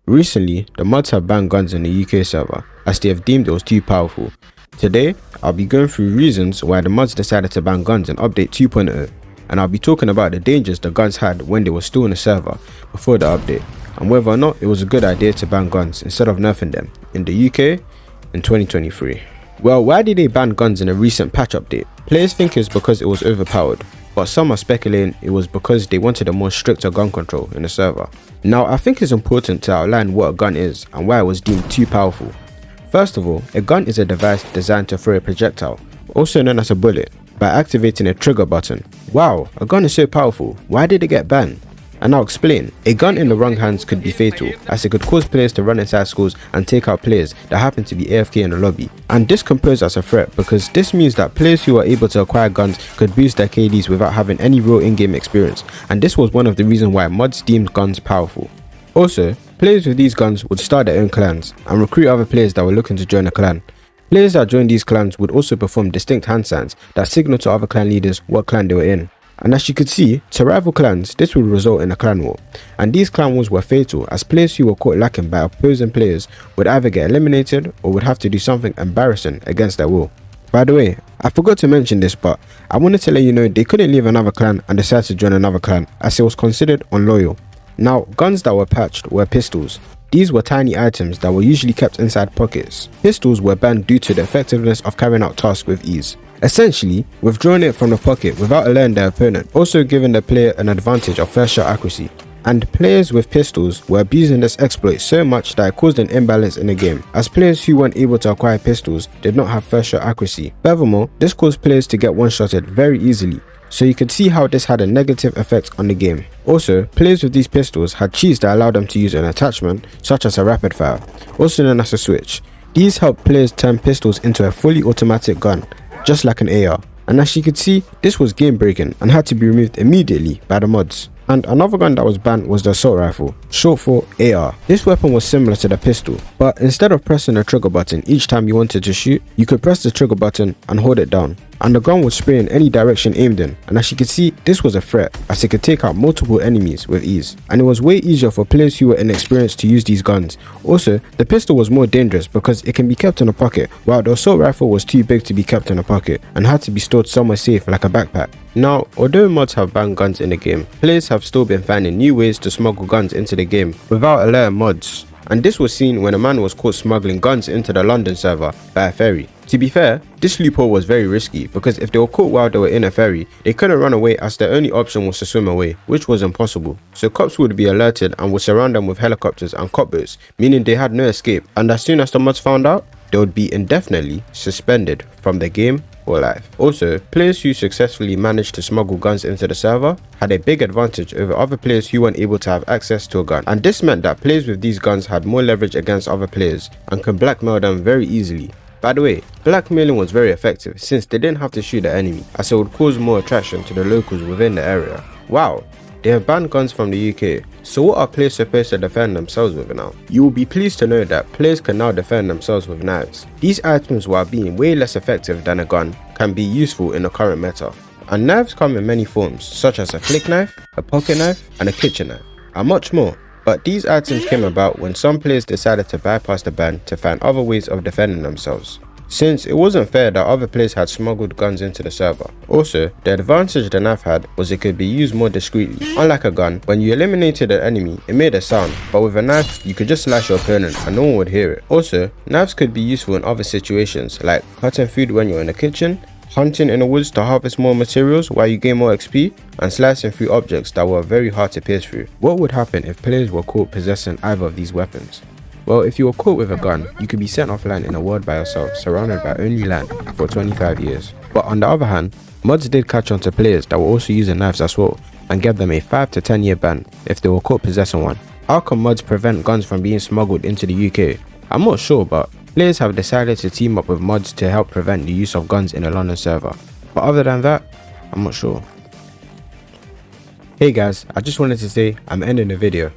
Recently, the mods have banned guns in the UK server as they have deemed it was too powerful. Today, I'll be going through reasons why the mods decided to ban guns in update 2.0, and I'll be talking about the dangers the guns had when they were still in the server before the update, and whether or not it was a good idea to ban guns instead of nerfing them in the UK in 2023. Well, why did they ban guns in a recent patch update? Players think it's because it was overpowered, but some are speculating it was because they wanted a more stricter gun control in the server. Now, I think it's important to outline what a gun is and why it was deemed too powerful. First of all, a gun is a device designed to throw a projectile, also known as a bullet, by activating a trigger button. Wow, a gun is so powerful, why did it get banned? And I'll explain. A gun in the wrong hands could be fatal, as it could cause players to run inside schools and take out players that happen to be AFK in the lobby. And this can pose as a threat because this means that players who are able to acquire guns could boost their KDs without having any real in-game experience, and this was one of the reasons why mods deemed guns powerful. Also, players with these guns would start their own clans and recruit other players that were looking to join a clan. Players that joined these clans would also perform distinct hand signs that signal to other clan leaders what clan they were in. And as you could see, to rival clans, this would result in a clan war. And these clan wars were fatal as players who were caught lacking by opposing players would either get eliminated or would have to do something embarrassing against their will. By the way, I forgot to mention this, but I wanted to let you know they couldn't leave another clan and decide to join another clan as it was considered unloyal. Now, guns that were patched were pistols. These were tiny items that were usually kept inside pockets. Pistols were banned due to the effectiveness of carrying out tasks with ease. Essentially, withdrawing it from the pocket without alerting their opponent, also giving the player an advantage of first shot accuracy. And players with pistols were abusing this exploit so much that it caused an imbalance in the game, as players who weren't able to acquire pistols did not have first shot accuracy. Furthermore, this caused players to get one-shotted very easily, so you could see how this had a negative effect on the game. Also, players with these pistols had cheats that allowed them to use an attachment, such as a rapid fire, also known as a switch. These helped players turn pistols into a fully automatic gun, just like an AR. And as you could see, this was game breaking and had to be removed immediately by the mods. And another gun that was banned was the assault rifle, short for AR. This weapon was similar to the pistol, but instead of pressing the trigger button each time you wanted to shoot, you could press the trigger button and hold it down, and the gun would spray in any direction aimed in. And as you could see, this was a threat as it could take out multiple enemies with ease, and it was way easier for players who were inexperienced to use these guns. Also, the pistol was more dangerous because it can be kept in a pocket, while the assault rifle was too big to be kept in a pocket and had to be stored somewhere safe like a backpack. Now, although mods have banned guns in the game, players have still been finding new ways to smuggle guns into the game without alerting mods. And this was seen when a man was caught smuggling guns into the London server by a ferry. To be fair, this loophole was very risky because if they were caught while they were in a ferry, they couldn't run away as their only option was to swim away, which was impossible. So cops would be alerted and would surround them with helicopters and cop boats, meaning they had no escape, and as soon as the mods found out, they would be indefinitely suspended from the game or life. Also, players who successfully managed to smuggle guns into the server had a big advantage over other players who weren't able to have access to a gun, and this meant that players with these guns had more leverage against other players and could blackmail them very easily. By the way, blackmailing was very effective since they didn't have to shoot the enemy, as it would cause more attraction to the locals within the area. Wow, they have banned guns from the UK, so what are players supposed to defend themselves with now? You will be pleased to know that players can now defend themselves with knives. These items, while being way less effective than a gun, can be useful in the current meta. And knives come in many forms, such as a flick knife, a pocket knife, and a kitchen knife, and much more. But these items came about when some players decided to bypass the ban to find other ways of defending themselves, since it wasn't fair that other players had smuggled guns into the server. Also, the advantage the knife had was it could be used more discreetly. Unlike a gun, when you eliminated an enemy, it made a sound, but with a knife, you could just slash your opponent and no one would hear it. Also, knives could be useful in other situations, like cutting food when you're in the kitchen, hunting in the woods to harvest more materials while you gain more XP, and slicing through objects that were very hard to pierce through. What would happen if players were caught possessing either of these weapons? Well, if you were caught with a gun, you could be sent offline in a world by yourself, surrounded by only land, for 25 years. But on the other hand, mods did catch on to players that were also using knives as well, and gave them a 5 to 10 year ban if they were caught possessing one. How can mods prevent guns from being smuggled into the UK? I'm not sure, but players have decided to team up with mods to help prevent the use of guns in the London server. But other than that, I'm not sure. Hey guys, I just wanted to say I'm ending the video.